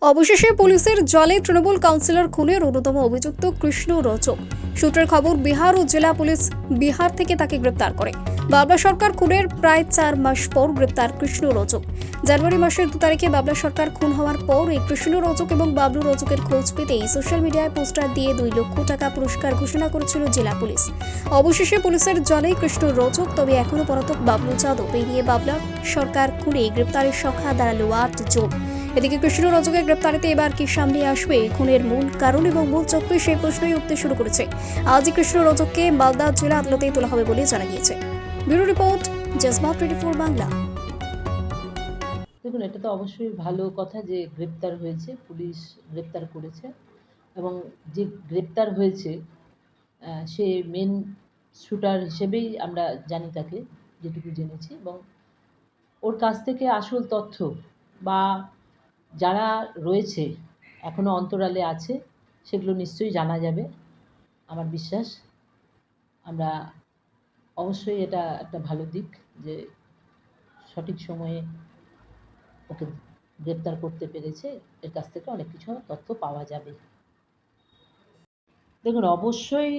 অবশেষে পুলিশের জালে তৃণমূল কাউন্সিলর খুনের অন্যতম অভিযুক্ত কৃষ্ণ রচক। সূত্রের খবর, বিহার ও জেলা পুলিশ বিহার থেকে তাকে গ্রেপ্তার করে। বাবলা সরকার খুনের প্রায় 4 মাস পর গ্রেপ্তার কৃষ্ণ রচক। জানুয়ারি মাসের 2 তারিখে বাবলা সরকার খুন হওয়ার পর এই কৃষ্ণ রচক এবং বাবলু রচকের খোঁজ পেতেই সোশ্যাল মিডিয়ায় পোস্টার দিয়ে 2 লক্ষ টাকা পুরস্কার ঘোষণা করেছিল জেলা পুলিশ। অবশেষে পুলিশের জালে কৃষ্ণ রচক, তবে এখনো পলাতক বাবলু যাদব। এই নিয়ে বাবলা সরকার খুনে গ্রেপ্তারের সংখ্যা দাঁড়ালো 8 জন। এদিকে কৃষ্ণ রচকের গ্রেপ্তারিতে এবার কি সামনে আসবে খুনের মূল কারণ এবং মূল চক্র, সেই প্রশ্নই উঠতে শুরু করেছে। আজই কৃষ্ণ রচককে মালদা জেলা আদালতে তোলা হবে বলে জানা গিয়েছে। ব্যুরো রিপোর্ট, জজমা 24 বাংলা। দেখুন, এটা তো অবশ্যই ভালো কথা যে গ্রেপ্তার হয়েছে, পুলিশ গ্রেপ্তার করেছে এবং যে গ্রেপ্তার হয়েছে সে মেন শুটার হিসেবেই আমরা জানি তাকে, যেটুকু জেনেছি। এবং ওর কাছ থেকে আসল তথ্য বা যারা রয়েছে এখনও অন্তরালে আছে সেগুলো নিশ্চয়ই জানা যাবে। আমার বিশ্বাস আমরা অবশ্যই এটা একটা ভালো দিক যে সঠিক সময়ে ওকে গ্রেপ্তার করতে পেরেছে। এর কাছ থেকে অনেক কিছু তথ্য পাওয়া যাবে। দেখুন, অবশ্যই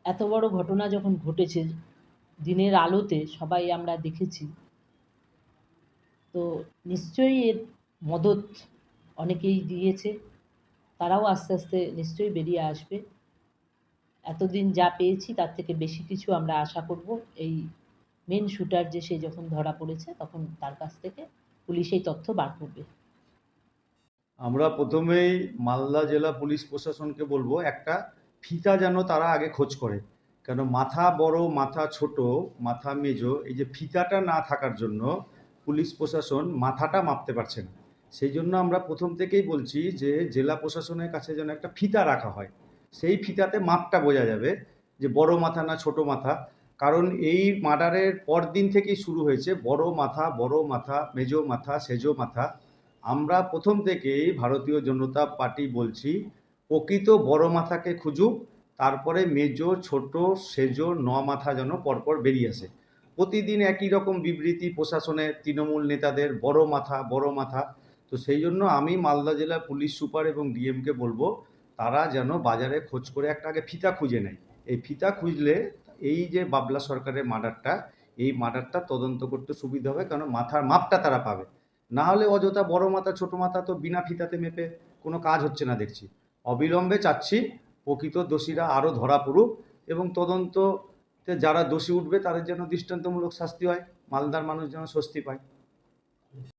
এত বড় ঘটনা যখন ঘটেছে, দিনের আলোতে সবাই আমরা দেখেছি, তো নিশ্চয়ই এর মদত অনেকেই দিয়েছে। তারাও আস্তে আস্তে নিশ্চয়ই বেরিয়ে আসবে। এতদিন যা পেয়েছি তার থেকে বেশি কিছু আমরা আশা করব। এই মেন শুটার যে সে যখন ধরা পড়েছে তখন তার কাছ থেকে পুলিশ এই তথ্য বার করবে। আমরা প্রথমেই মালদা জেলা পুলিশ প্রশাসনকে বলবো, একটা ফিতা যেন তারা আগে খোঁজ করে। কেন মাথা বড়, মাথা ছোট, মাথা মেজো, এই যে ফিতাটা না থাকার জন্য পুলিশ প্রশাসন মাথাটা মাপতে পারছে না। সেই জন্য আমরা প্রথম থেকেই বলছি যে জেলা প্রশাসনের কাছে যেন একটা ফিতা রাখা হয়, সেই ফিতাতে মাপটা বোঝা যাবে যে বড় মাথা না ছোট মাথা। কারণ এই মার্ডারের পর দিন থেকেই শুরু হয়েছে বড় মাথা, মেজো মাথা, সেজো মাথা। আমরা প্রথম থেকেই ভারতীয় জনতা পার্টি বলছি, প্রকৃত বড় মাথাকে খুঁজুক, তারপরে মেজো, ছোট, সেজো, মাথা যেন পরপর বেরিয়ে আসে। প্রতিদিন একই রকম বিবৃতি প্রশাসনের, তৃণমূল নেতাদের, বড় মাথা। তো সেই জন্য আমি মালদা জেলার পুলিশ সুপার এবং ডিএমকে বলবো, তারা যেন বাজারে খোঁজ করে একটা আগে ফিতা খুঁজে নেয়। এই ফিতা খুঁজলে এই যে বাবলা সরকারের মার্ডারটা, এই মার্ডারটা তদন্ত করতে সুবিধা হবে, কারণ মাথার মাপটা তারা পাবে। না হলে অযথা বড় মাথা ছোট মাথা তো বিনা ফিতাতে মেপে কোনো কাজ হচ্ছে না দেখছি। অবিলম্বে চাচ্ছি প্রকৃত দোষীরা আরও ধরা পড়ুক এবং তদন্ততে যারা দোষী উঠবে তাদের যেন দৃষ্টান্তমূলক শাস্তি হয়, মালদার মানুষ যেন স্বস্তি পায়।